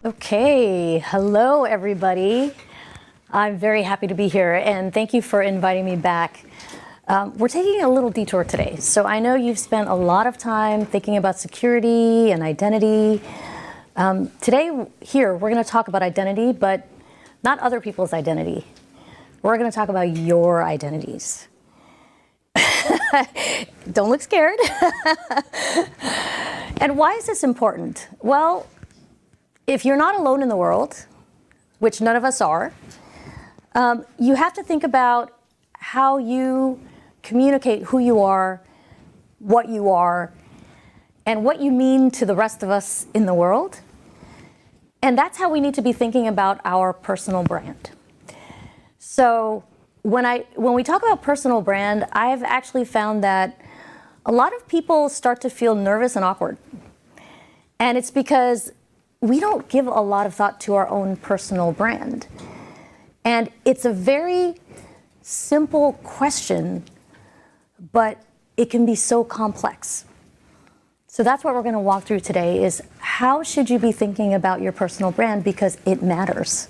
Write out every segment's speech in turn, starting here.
Okay, hello everybody. I'm very happy to be here and thank you for inviting me back. We're taking a little detour today. So I know you've spent a lot of time thinking about security and identity. Today here we're going to talk about identity, but not other people's identity. We're going to talk about your identities. Don't look scared. And why is this important? Well, if you're not alone in the world, which none of us are, you have to think about how you communicate who you are, and what you mean to the rest of us in the world. And that's how we need to be thinking about our personal brand. So when we talk about personal brand, I've actually found that a lot of people start to feel nervous and awkward. And it's because we don't give a lot of thought to our own personal brand. And it's a very simple question, but it can be so complex. So that's what we're going to walk through today is how should you be thinking about your personal brand because it matters.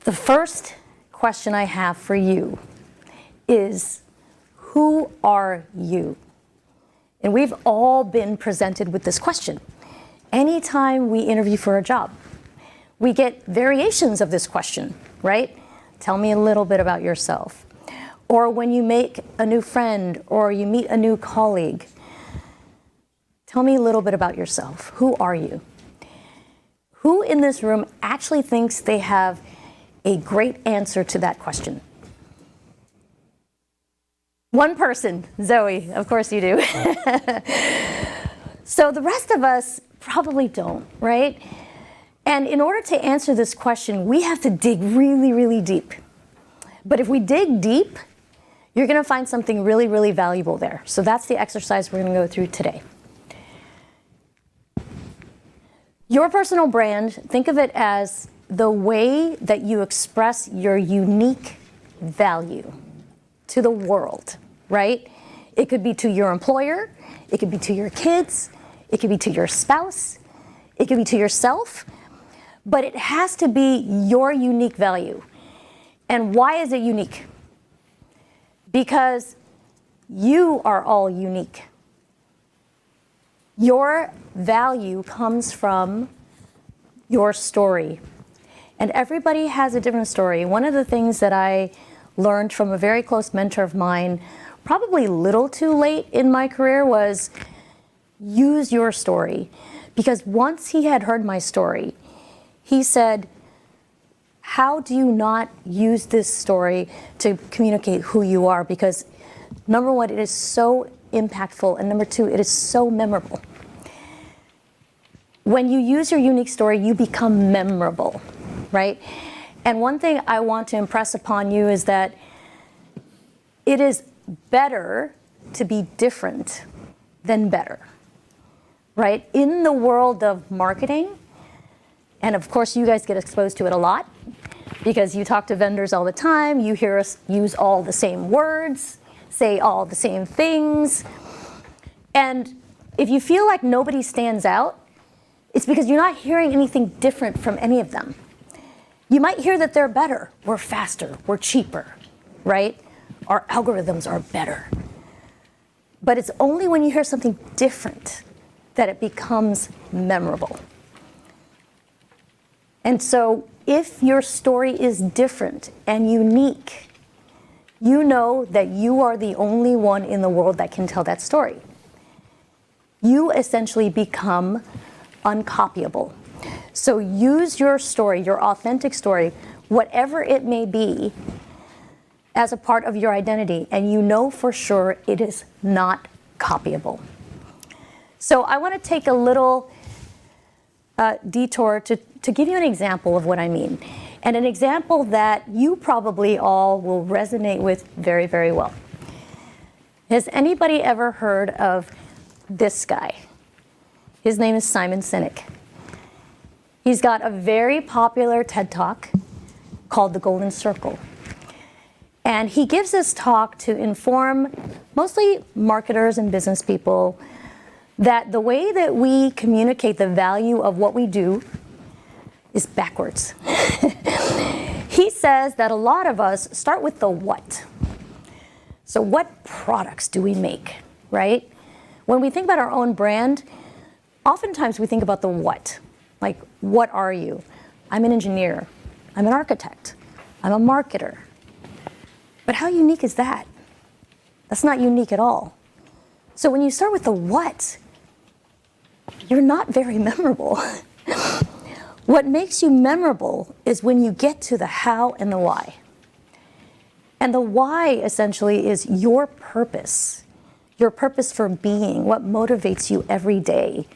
The first question I have for you is, who are you? And we've all been presented with this question. Anytime we interview for a job, we get variations of this question, right? Tell me a little bit about yourself. Or when you make a new friend or you meet a new colleague, tell me a little bit about yourself. Who are you? Who in this room actually thinks they have a great answer to that question? One person, Zoe, of course you do. So the rest of us probably don't, right? And in order to answer this question, we have to dig really, really deep. But if we dig deep, you're going to find something really, really valuable there. So that's the exercise we're going to go through today. Your personal brand, think of it as the way that you express your unique value to the world, right? It could be to your employer, it could be to your kids, it could be to your spouse, it could be to yourself, but it has to be your unique value. And why is it unique? Because you are all unique. Your value comes from your story. And everybody has a different story. One of the things that I learned from a very close mentor of mine, probably a little too late in my career, was use your story. Because once he had heard my story, he said, how do you not use this story to communicate who you are? Because number one, it is so impactful, and number two, it is so memorable. When you use your unique story, you become memorable, right? And one thing I want to impress upon you is that it is better to be different than better, right? In the world of marketing, and of course you guys get exposed to it a lot because you talk to vendors all the time, you hear us use all the same words, say all the same things. And if you feel like nobody stands out, it's because you're not hearing anything different from any of them. You might hear that they're better, we're faster, we're cheaper, right? Our algorithms are better. But it's only when you hear something different that it becomes memorable. And so if your story is different and unique, you know that you are the only one in the world that can tell that story. You essentially become uncopyable. So use your story, your authentic story, whatever it may be, as a part of your identity, and you know for sure it is not copyable. So I want to take a little detour to give you an example of what I mean, and an example that you probably all will resonate with very, very well. Has anybody ever heard of this guy? His name is Simon Sinek. He's got a very popular TED Talk called The Golden Circle. And he gives this talk to inform mostly marketers and business people that the way that we communicate the value of what we do is backwards. He says that a lot of us start with the what. So what products do we make, right? When we think about our own brand, oftentimes we think about the what. Like, what are you? I'm an engineer. I'm an architect. I'm a marketer. But how unique is that? That's not unique at all. So when you start with the what, you're not very memorable. What makes you memorable is when you get to the how and the why. And the why essentially is your purpose for being, what motivates you every day,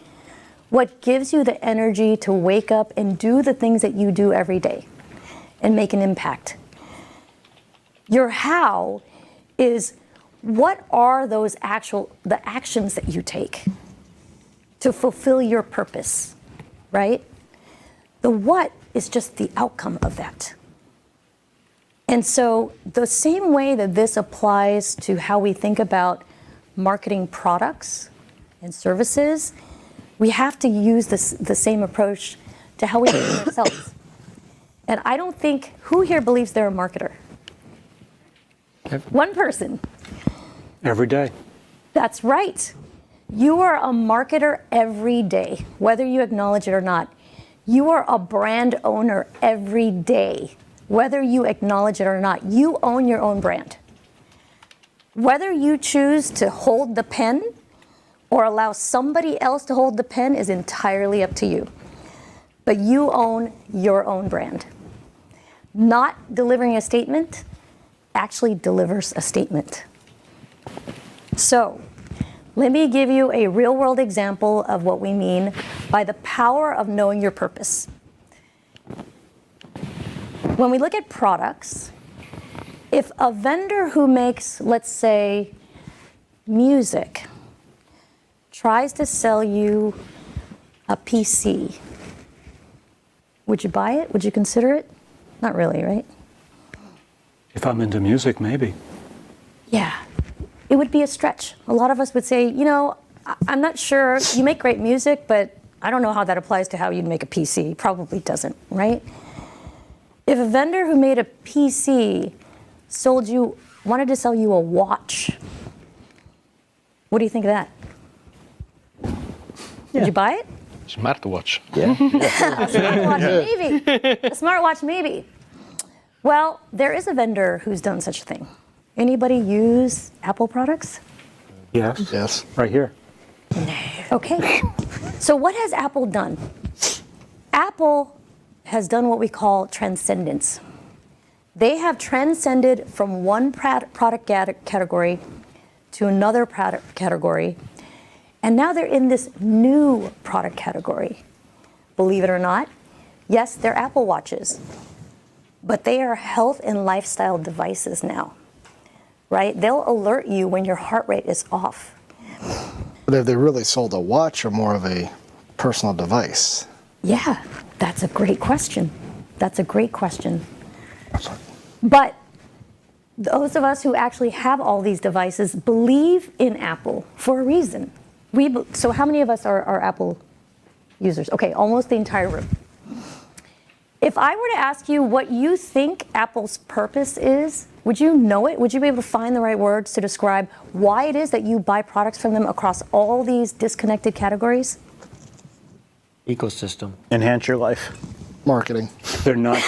what gives you the energy to wake up and do the things that you do every day and make an impact. Your how is what are the actions that you take to fulfill your purpose, right? The what is just the outcome of that. And so the same way that this applies to how we think about marketing products and services, we have to use the same approach to how we think ourselves. And I don't think, who here believes they're a marketer? One person. Every day. That's right. You are a marketer every day, whether you acknowledge it or not. You are a brand owner every day, whether you acknowledge it or not. You own your own brand. Whether you choose to hold the pen or allow somebody else to hold the pen is entirely up to you. But you own your own brand. Not delivering a statement actually delivers a statement. So, let me give you a real-world example of what we mean by the power of knowing your purpose. When we look at products, if a vendor who makes, let's say, music, tries to sell you a PC, would you buy it? Would you consider it? Not really, right? If I'm into music, maybe. Yeah. It would be a stretch. A lot of us would say, you know, I'm not sure, you make great music, but I don't know how that applies to how you'd make a PC. Probably doesn't, right? If a vendor who made a PC wanted to sell you a watch, what do you think of that? Yeah. Would you buy it? Smartwatch. Yeah. A smartwatch, maybe. A smartwatch, maybe. Well, there is a vendor who's done such a thing. Anybody use Apple products? Yes. Yes. Right here. Okay. So what has Apple done? Apple has done what we call transcendence. They have transcended from one product category to another product category, and now they're in this new product category. Believe it or not, yes, they're Apple Watches, but they are health and lifestyle devices now. Right? They'll alert you when your heart rate is off. But have they really sold a watch or more of a personal device? Yeah, that's a great question. That's a great question. But those of us who actually have all these devices believe in Apple for a reason. So how many of us are Apple users? Okay, almost the entire room. If I were to ask you what you think Apple's purpose is, would you know it? Would you be able to find the right words to describe why it is that you buy products from them across all these disconnected categories? Ecosystem. Enhance your life. Marketing. They're not.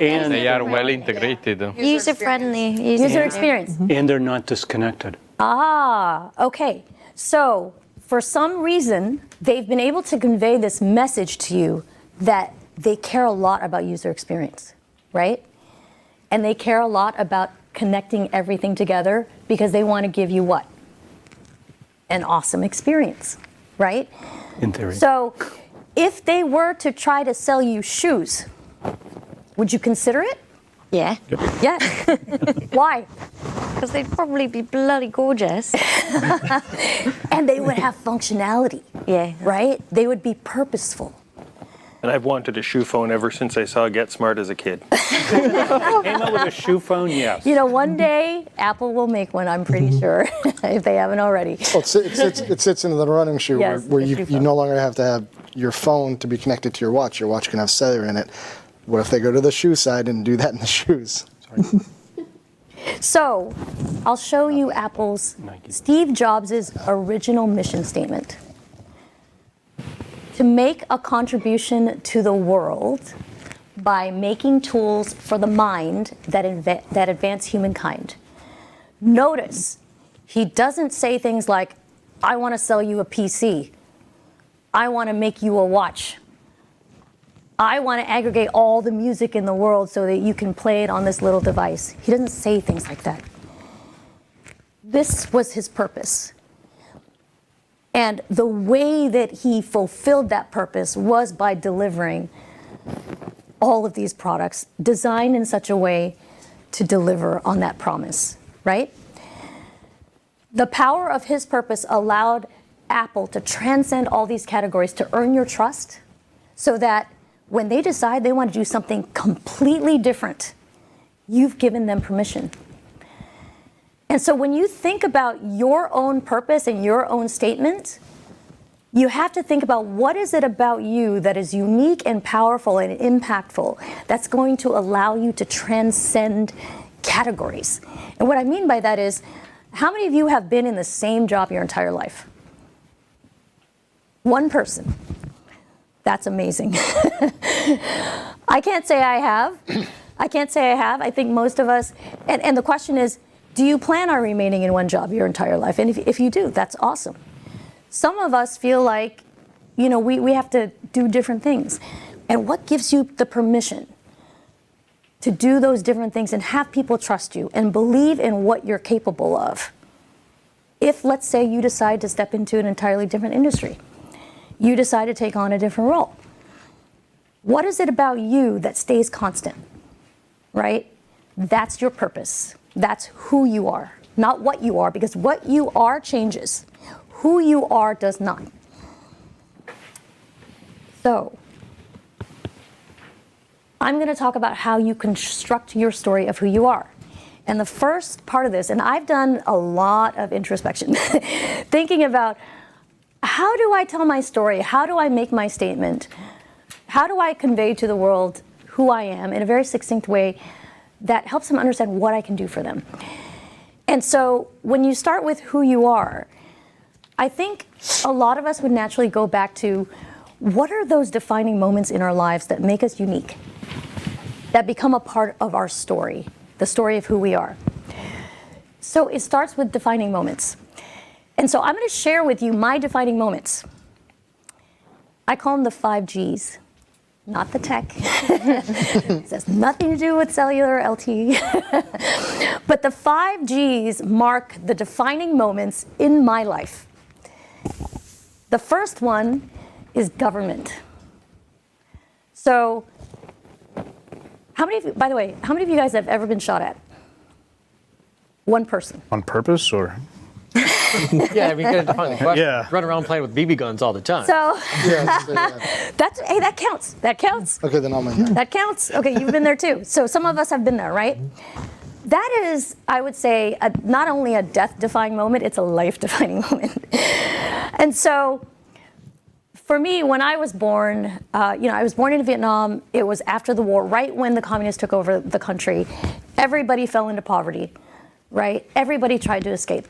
And They are well integrated. User-friendly. User experience. And they're not disconnected. Ah, okay. So for some reason, they've been able to convey this message to you that they care a lot about user experience, right? And they care a lot about connecting everything together because they want to give you what? An awesome experience, right? In theory. So if they were to try to sell you shoes, would you consider it? Yeah, Yes. Why? because they'd probably be bloody gorgeous. And they would have functionality, Yeah. right? They would be purposeful. And I've wanted a shoe phone ever since I saw Get Smart as a kid. Came up with a shoe phone, yes. You know, one day Apple will make one, I'm pretty sure, if they haven't already. Well, it sits into the running shoe Yes, where the you, shoe you phone. no longer have to have your phone to be connected to your watch. Your watch can have cellular in it. What if they go to the shoe side and do that in the shoes? So, I'll show you Apple's, Steve Jobs' original mission statement. To make a contribution to the world by making tools for the mind that advance humankind. Notice, he doesn't say things like, I want to sell you a PC. I want to make you a watch. I want to aggregate all the music in the world so that you can play it on this little device. He doesn't say things like that. This was his purpose. And the way that he fulfilled that purpose was by delivering all of these products designed in such a way to deliver on that promise, right? The power of his purpose allowed Apple to transcend all these categories, to earn your trust, so that when they decide they want to do something completely different, you've given them permission. And so when you think about your own purpose and your own statement, you have to think about what is it about you that is unique and powerful and impactful that's going to allow you to transcend categories. And what I mean by that is, how many of you have been in the same job your entire life? One person. That's amazing. I can't say I have. I think most of us, and the question is, do you plan on remaining in one job your entire life? And if you do, that's awesome. Some of us feel like, you know, we have to do different things. And what gives you the permission to do those different things and have people trust you and believe in what you're capable of? If, let's say, you decide to step into an entirely different industry, you decide to take on a different role. What is it about you that stays constant, right? That's your purpose. That's who you are, not what you are, because what you are changes. Who you are does not. So, I'm going to talk about how you construct your story of who you are. And the first part of this, and I've done a lot of introspection, thinking about how do I tell my story? How do I make my statement? How do I convey to the world who I am in a very succinct way that helps them understand what I can do for them? And so when you start with who you are, I think a lot of us would naturally go back to what are those defining moments in our lives that make us unique, that become a part of our story, the story of who we are. So it starts with defining moments. And so I'm going to share with you my defining moments. I call them the 5 Gs, not the tech. It has nothing to do with cellular LTE. But the 5 Gs mark the defining moments in my life. The first one is government. So, how many of you, by the way, how many of you guys have ever been shot at? One person. On purpose or? Yeah, I mean, you gotta define the question. Yeah. Run around playing with BB guns all the time. So, Yeah. that counts. That counts. Okay, then I'll make that. That counts. Okay, you've been there too. So some of us have been there, right? That is, I would say, not only a death-defying moment, it's a life-defining moment. And so, for me, when I was born, I was born in Vietnam. It was after the war, right when the communists took over the country. Everybody fell into poverty, right? Everybody tried to escape.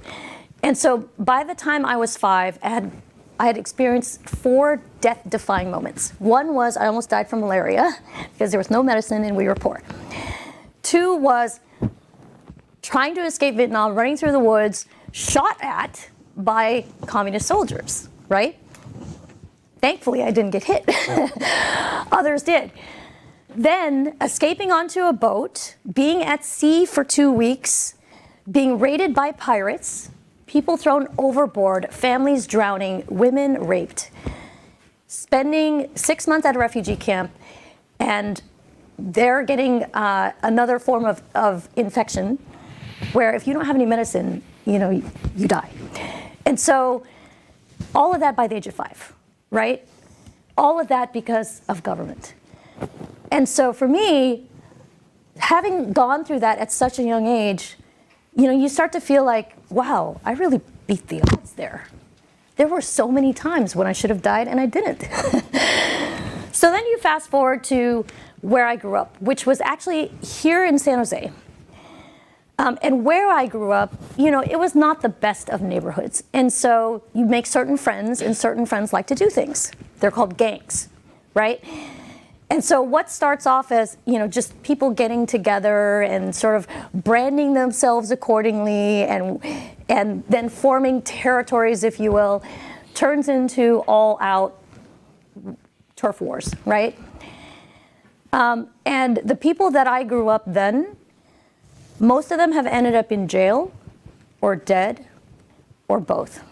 And so by the time I was 5, I had experienced 4 death-defying moments. One was I almost died from malaria because there was no medicine and we were poor. 2 was trying to escape Vietnam, running through the woods, shot at by communist soldiers, right? Thankfully, I didn't get hit. Others did. Then escaping onto a boat, being at sea for 2 weeks, being raided by pirates, people thrown overboard, families drowning, women raped, spending 6 months at a refugee camp, and they're getting another form of infection, where if you don't have any medicine, you die. And so all of that by the age of 5, right? all of that because of government. And so for me, having gone through that at such a young age, you know, you start to feel like, wow, I really beat the odds there. There were so many times when I should have died and I didn't. So then you fast forward to where I grew up, which was actually here in San Jose. And where I grew up, you know, it was not the best of neighborhoods. And so you make certain friends, and certain friends like to do things. They're called gangs, right? And so what starts off as, you know, just people getting together and sort of branding themselves accordingly and then forming territories, if you will, turns into all out turf wars, right? And the people that I grew up then, most of them have ended up in jail or dead or both.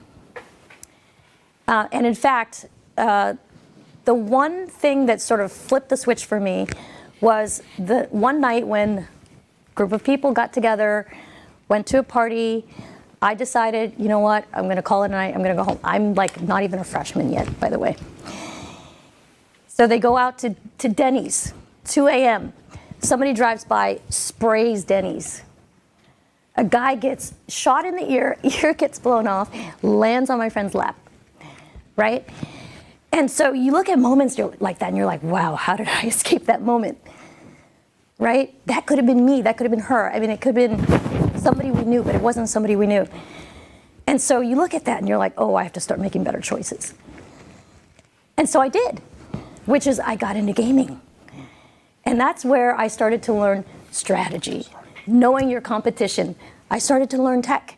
And in fact, the one thing that sort of flipped the switch for me was the one night when a group of people got together, went to a party. I decided, you know what, I'm going to call it a night. I'm going to go home. I'm like not even a freshman yet, by the way. So they go out to Denny's, 2 a.m. Somebody drives by, sprays Denny's. A guy gets shot in the ear gets blown off, lands on my friend's lap, right? And so you look at moments like that and you're like, wow, how did I escape that moment, right? That could have been me, that could have been her. I mean, it could have been somebody we knew, but it wasn't somebody we knew. And so you look at that and you're like, oh, I have to start making better choices. And so I did, which is I got into gaming. And that's where I started to learn strategy, knowing your competition. I started to learn tech.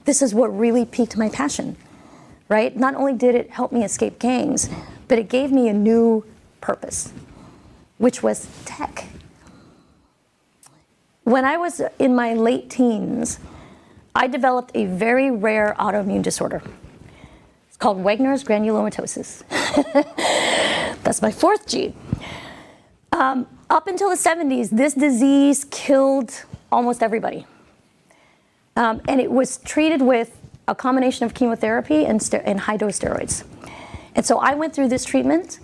This is what really piqued my passion, right? Not only did it help me escape gangs, but it gave me a new purpose, which was tech. When I was in my late teens, I developed a very rare autoimmune disorder. It's called Wegener's granulomatosis. That's my fourth G. Up until the 70s, this disease killed almost everybody. And it was treated with a combination of chemotherapy and high-dose steroids. And so I went through this treatment,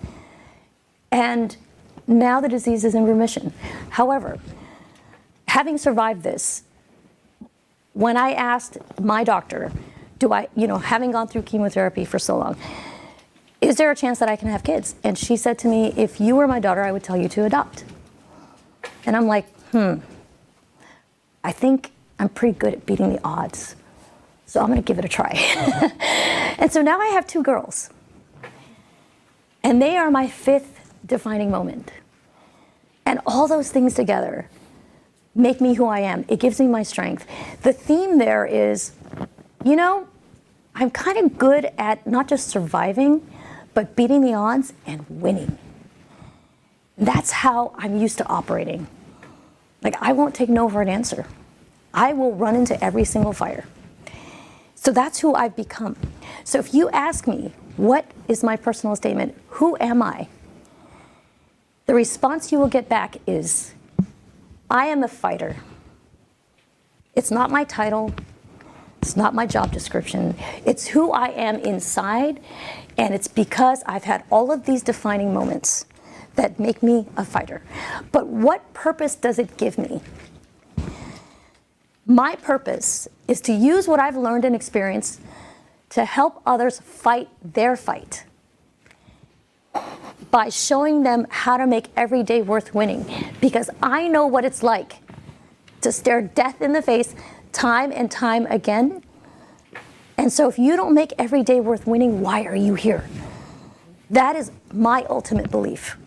and now the disease is in remission. However, having survived this, when I asked my doctor, having gone through chemotherapy for so long, is there a chance that I can have kids? And she said to me, if you were my daughter, I would tell you to adopt. And I'm like, I think I'm pretty good at beating the odds. So I'm gonna give it a try. And so now I have 2 girls. And they are my 5th defining moment. And all those things together make me who I am. It gives me my strength. The theme there is, I'm kind of good at not just surviving, but beating the odds and winning. That's how I'm used to operating. Like, I won't take no for an answer. I will run into every single fire. So that's who I've become. So if you ask me, what is my personal statement? Who am I? The response you will get back is, I am a fighter. It's not my title. It's not my job description. It's who I am inside, and it's because I've had all of these defining moments that make me a fighter. But what purpose does it give me? My purpose is to use what I've learned and experienced to help others fight their fight by showing them how to make every day worth winning. Because I know what it's like to stare death in the face time and time again. And so if you don't make every day worth winning, why are you here? That is my ultimate belief.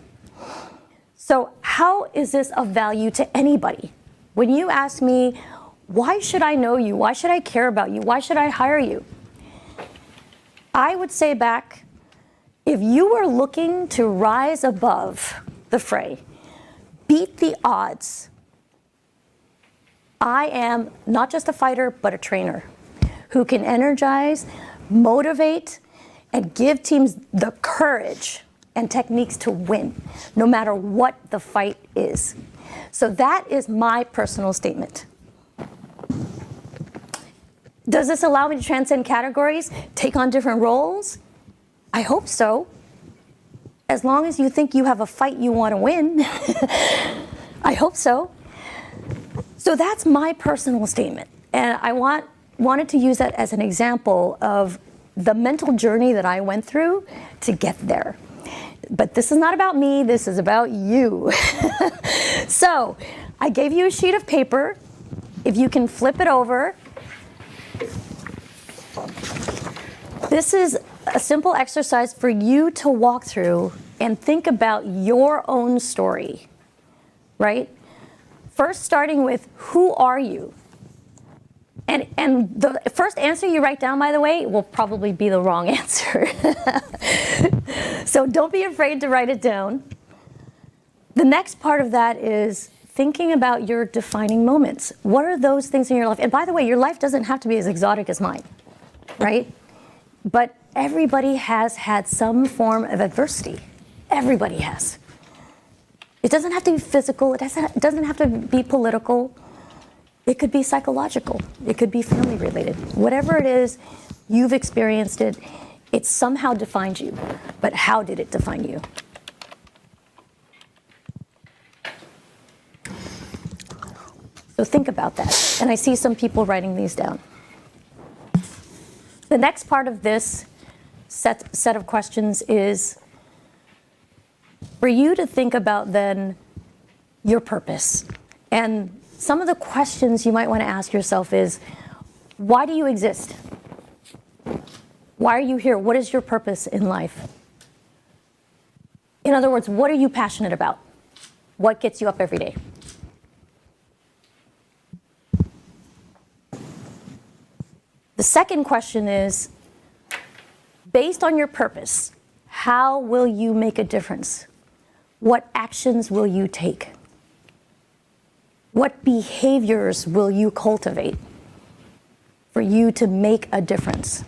So how is this of value to anybody? When you ask me, why should I know you? Why should I care about you? Why should I hire you? I would say back, if you were looking to rise above the fray, beat the odds, I am not just a fighter, but a trainer who can energize, motivate, and give teams the courage and techniques to win, no matter what the fight is. So that is my personal statement. Does this allow me to transcend categories, take on different roles? I hope so. as long as you think you have a fight you want to win. I hope so. So that's my personal statement. And I wanted to use that as an example of the mental journey that I went through to get there. But this is not about me, this is about you. So I gave you a sheet of paper. If you can flip it over. This is a simple exercise for you to walk through and think about your own story, right? First, starting with, who are you? And the first answer you write down, by the way, will probably be the wrong answer. So don't be afraid to write it down. The next part of that is thinking about your defining moments. What are those things in your life? And by the way, your life doesn't have to be as exotic as mine, right? But everybody has had some form of adversity. Everybody has. It doesn't have to be physical. It doesn't have to be political. It could be psychological. It could be family related. Whatever it is, you've experienced it. It somehow defined you. But how did it define you? So think about that. And I see some people writing these down. The next part of this set of questions is for you to think about then your purpose. And some of the questions you might want to ask yourself is, why do you exist? Why are you here? What is your purpose in life? In other words, what are you passionate about? What gets you up every day? The second question is, based on your purpose, how will you make a difference? What actions will you take? What behaviors will you cultivate for you to make a difference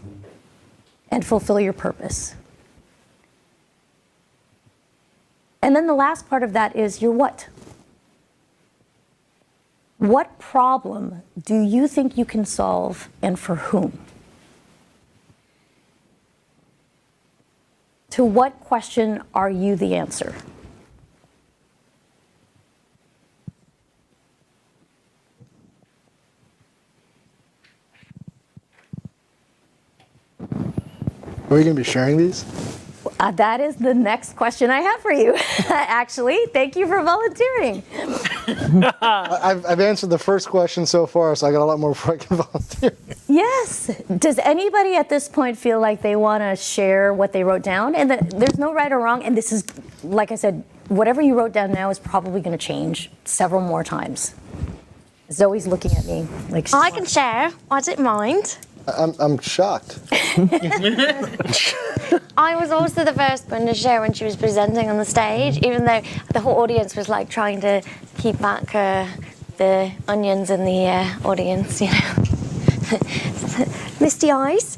and fulfill your purpose? And then the last part of that is your what. What problem do you think you can solve, and for whom? To what question are you the answer? Are we going to be sharing these? That is the next question I have for you, actually. Thank you for volunteering. I've answered the first question so far, so I got a lot more before I can volunteer. Yes. Does anybody at this point feel like they want to share what they wrote down? And there's no right or wrong. And this is, like I said, whatever you wrote down now is probably going to change several more times. Zoe's looking at me like I can share. I don't mind. I'm shocked. I was also the first one to share when she was presenting on the stage, even though the whole audience was like trying to keep back the onions in the audience, you know. Misty eyes.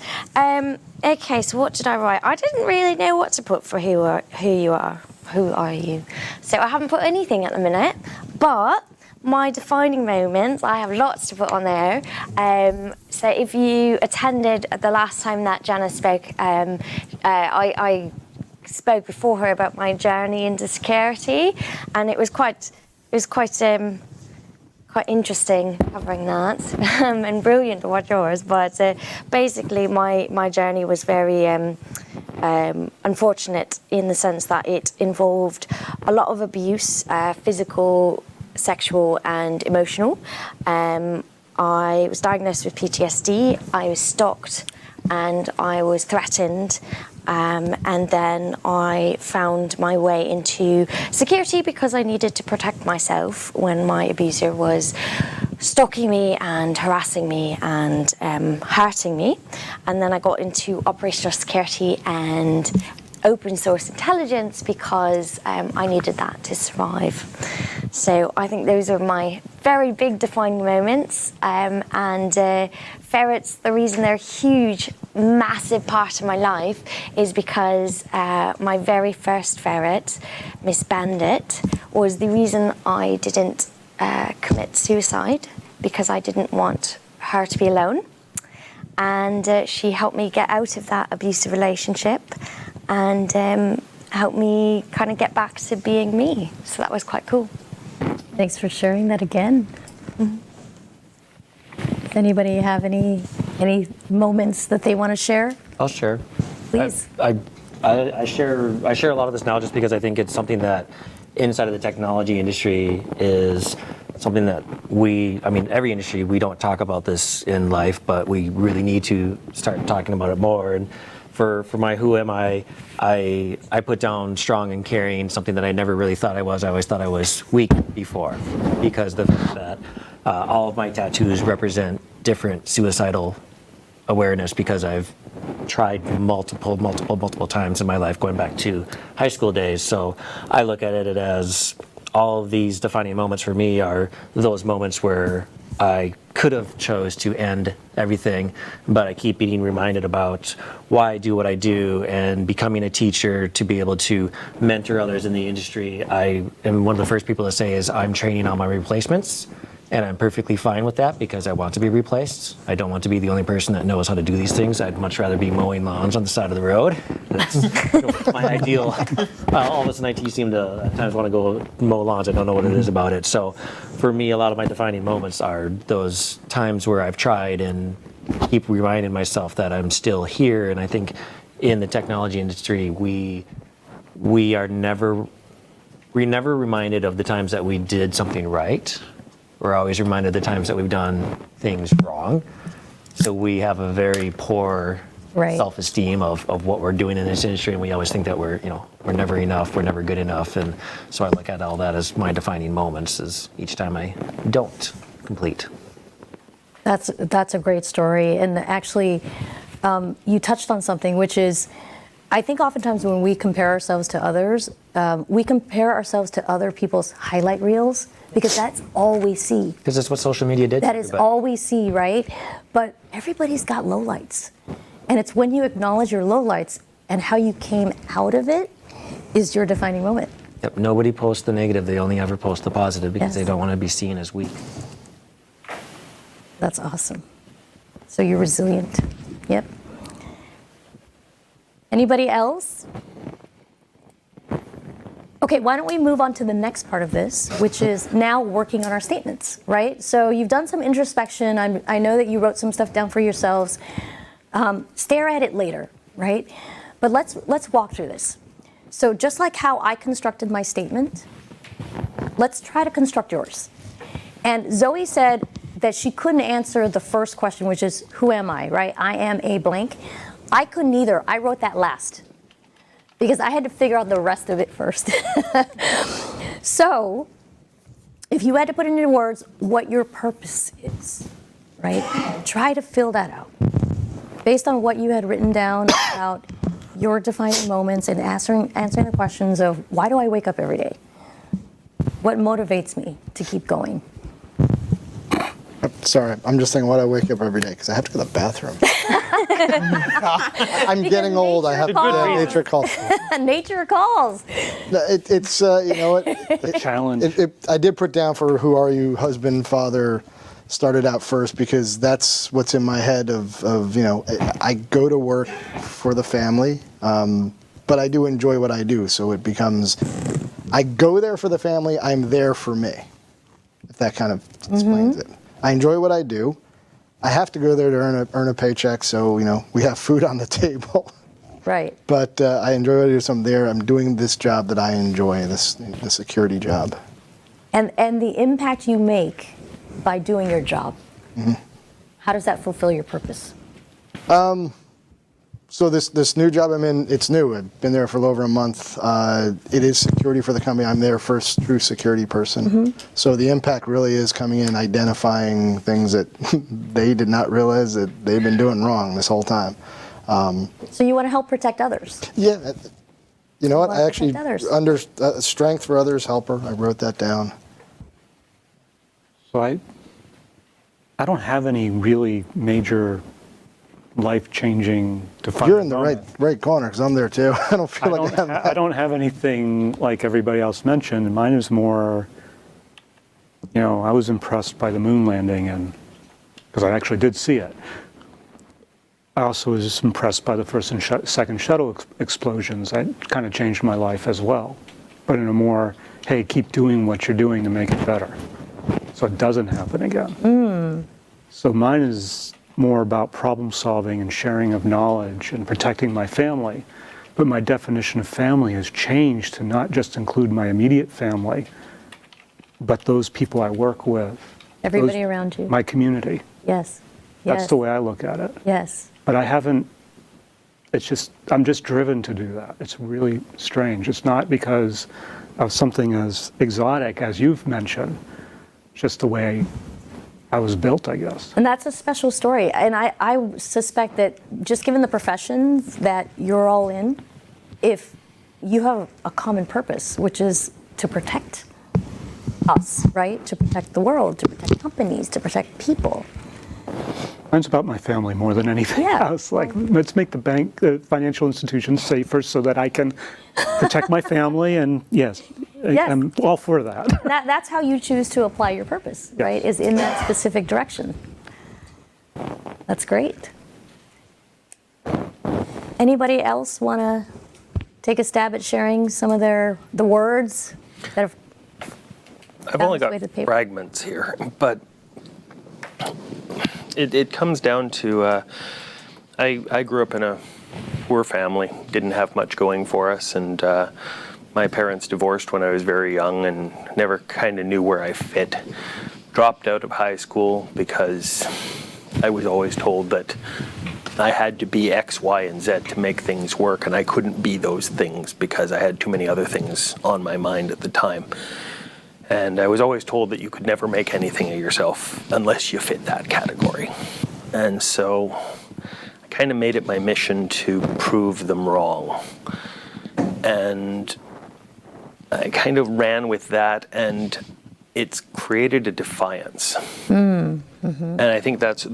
Okay, so what did I write? I didn't really know what to put for who you are. Who are you? So I haven't put anything at the minute, but my defining moments, I have lots to put on there. So if you attended the last time that Janice spoke, I spoke before her about my journey into security, and it was quite interesting covering that, and brilliant to watch yours. But basically, my journey was very unfortunate in the sense that it involved a lot of abuse, physical, sexual and emotional. I was diagnosed with PTSD, I was stalked and I was threatened, and then I found my way into security because I needed to protect myself when my abuser was stalking me and harassing me and hurting me. And then I got into operational security and open source intelligence because I needed that to survive. So I think those are my very big defining moments, and ferrets, the reason they're a huge, massive part of my life is because my very first ferret, Miss Bandit, was the reason I didn't commit suicide, because I didn't want her to be alone. And she helped me get out of that abusive relationship and helped me kind of get back to being me. So that was quite cool. Thanks for sharing that again. Does anybody have any moments that they want to share? I'll share. Please. I share a lot of this now just because I think it's something that inside of the technology industry is something that every industry, we don't talk about this in life, but we really need to start talking about it more. And for my who am I put down strong and caring, something that I never really thought I was. I always thought I was weak before, because the fact that all of my tattoos represent different suicidal awareness, because I've tried multiple times in my life, going back to high school days. So I look at it as all of these defining moments for me are those moments where I could have chose to end everything, but I keep being reminded about why I do what I do, and becoming a teacher to be able to mentor others in the industry. I am one of the first people to say is I'm training on my replacements. And I'm perfectly fine with that, because I want to be replaced. I don't want to be the only person that knows how to do these things. I'd much rather be mowing lawns on the side of the road. That's my ideal. All of us in IT seem to at times want to go mow lawns. I don't know what it is about it. So for me, a lot of my defining moments are those times where I've tried and keep reminding myself that I'm still here. And I think in the technology industry, we are never reminded of the times that we did something right. We're always reminded of the times that we've done things wrong. So we have a very poor self-esteem of what we're doing in this industry, and we always think that we're never enough, we're never good enough. And so I look at all that as my defining moments, is each time I don't complete. That's a great story. And actually, you touched on something, which is, I think oftentimes when we compare ourselves to others, we compare ourselves to other people's highlight reels, because that's all we see. Because that's what social media did. That is all we see, right? But everybody's got lowlights. And it's when you acknowledge your lowlights and how you came out of it is your defining moment. Yep. Nobody posts the negative. They only ever post the positive, because they don't want to be seen as weak. That's awesome. So you're resilient. Yep. Anybody else? Okay, why don't we move on to the next part of this, which is now working on our statements, right? So you've done some introspection. I know that you wrote some stuff down for yourselves. Stare at it later, right? But let's walk through this. So just like how I constructed my statement, let's try to construct yours. And Zoe said that she couldn't answer the first question, which is, who am I, right? I am a blank. I couldn't either. I wrote that last, because I had to figure out the rest of it first. So, if you had to put into words what your purpose is, right? Try to fill that out. Based on what you had written down about your defining moments, and answering the questions of, why do I wake up every day? What motivates me to keep going? Sorry, I'm just saying, why do I wake up every day? Because I have to go to the bathroom. I'm getting old. I have to. Nature calls. Nature calls. It's you know what? Challenge. I did put down for who are you, husband, father. Started out first because that's what's in my head of I go to work for the family, but I do enjoy what I do. So it becomes, I go there for the family. I'm there for me. If that kind of explains it. I enjoy what I do. I have to go there to earn a paycheck, so we have food on the table. Right. But I enjoy what I do. So I'm there. I'm doing this job that I enjoy, the security job. And the impact you make by doing your job. Mm-hmm. How does that fulfill your purpose? So this new job I'm in, it's new. I've been there for a little over a month. It is security for the company. I'm their first true security person. Mm-hmm. So the impact really is coming in, identifying things that they did not realize that they've been doing wrong this whole time. So you want to help protect others? Yeah. You know what? I actually, under strength for others, helper. I wrote that down. So I don't have any really major life-changing defining You're in the moment. right corner, because I'm there too. I don't feel like I have that. I don't have anything like everybody else mentioned. Mine is more, I was impressed by the moon landing, and because I actually did see it. I also was impressed by the first and second shuttle explosions. That kind of changed my life as well, but in a more, hey, keep doing what you're doing to make it better, so it doesn't happen again. So mine is more about problem solving and sharing of knowledge and protecting my family. But my definition of family has changed to not just include my immediate family, but those people I work with. Everybody around you. My community. Yes. That's the way I look at it. Yes. But I haven't, I'm just driven to do that. It's really strange. It's not because of something as exotic as you've mentioned, just the way I was built, I guess. And that's a special story. And I suspect that just given the professions that you're all in, if you have a common purpose, which is to protect us, right? To protect the world, to protect companies, to protect people. Mine's about my family more than anything Yeah. else. Like, let's make the financial institutions safer so that I can protect my family. And yes, Yes. I'm all for that. That's how you choose to apply your purpose, right? Is in that specific direction. That's great. Anybody else want to take a stab at sharing some of the words that have I've only That was got way to paper. fragments here, but it comes down to I grew up in a poor family, didn't have much going for us, and my parents divorced when I was very young and never kind of knew where I fit. Dropped out of high school because I was always told that I had to be X, Y, and Z to make things work, and I couldn't be those things because I had too many other things on my mind at the time. And I was always told that you could never make anything of yourself unless you fit that category. And so I kind of made it my mission to prove them wrong. And I kind of ran with that, and it's created a defiance. And I think that's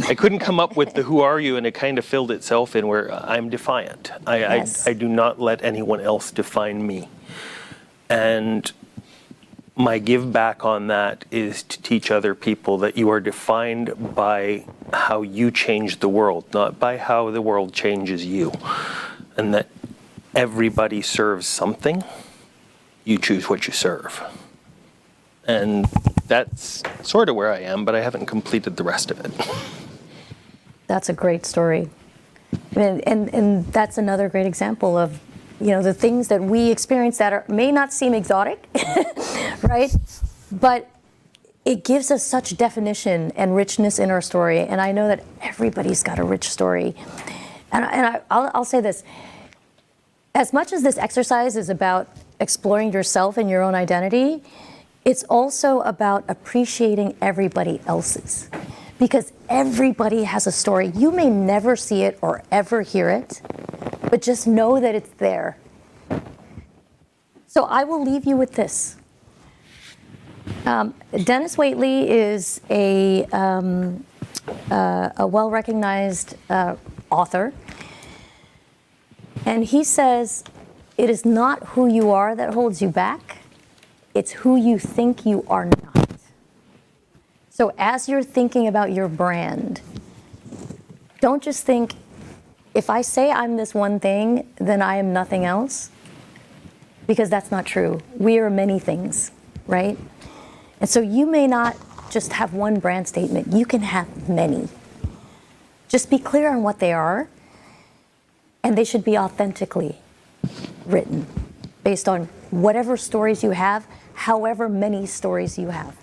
I couldn't come up with the who are you, and it kind of filled itself in where I'm defiant. Yes. I do not let anyone else define me. And my give back on that is to teach other people that you are defined by how you change the world, not by how the world changes you. And that everybody serves something. You choose what you serve. And that's sort of where I am, but I haven't completed the rest of it. That's a great story. And that's another great example of, the things that we experience that may not seem exotic, right? But it gives us such definition and richness in our story. And I know that everybody's got a rich story. And I'll say this. As much as this exercise is about exploring yourself and your own identity, it's also about appreciating everybody else's. Because everybody has a story. You may never see it or ever hear it, but just know that it's there. So I will leave you with this. Dennis Waitley is a well-recognized author. And he says, it is not who you are that holds you back. It's who you think you are not. So as you're thinking about your brand, don't just think, if I say I'm this one thing, then I am nothing else. Because that's not true. We are many things, right? And so you may not just have one brand statement. You can have many. Just be clear on what they are, and they should be authentically written based on whatever stories you have, however many stories you have.